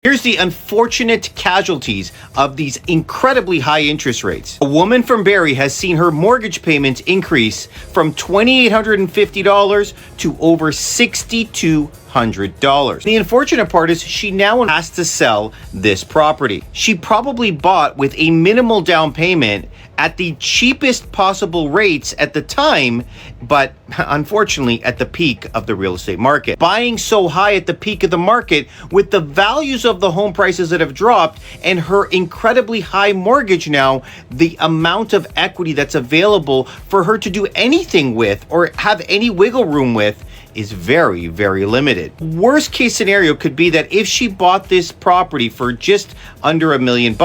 Here's the unfortunate casualties of these incredibly high interest rates. A woman from Barrie has seen her mortgage payments increase from $2,850 to over $6,200. The unfortunate part is she now has to sell this property. She probably bought with a minimal down payment at the cheapest possible rates at the time, but unfortunately at the peak of the real estate market. Buying so high at the peak of the market with the values of the home prices that have dropped and her incredibly high mortgage now, the amount of equity that's available for her to do anything with or have any wiggle room with is very, very limited. Worst case scenario could be that if she bought this property for just under $1 million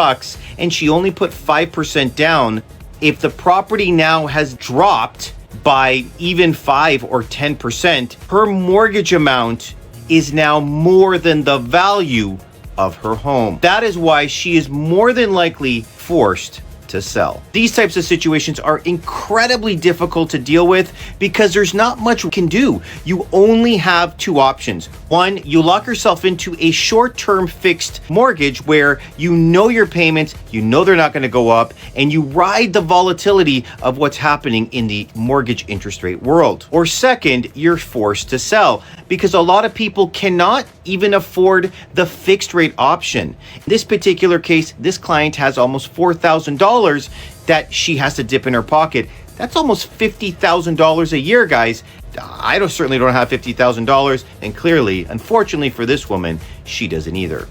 and she only put 5% down, if the property now has dropped by even 5 or 10%, her mortgage amount is now more than the value of her home. That is why she is more than likely forced to sell. These types of situations are incredibly difficult to deal with because there's not much we can do. You only have two options. One, you lock yourself into a short-term fixed mortgage where you know your payments, you know they're not going to go up, and you ride the volatility of what's happening in the mortgage interest rate world. Or second, you're forced to sell because a lot of people cannot even afford the fixed rate option. In this particular case, this client has almost $4,000 that she has to dip in her pocket. That's almost $50,000 a year, guys. I certainly don't have $50,000, and clearly, unfortunately for this woman, she doesn't either.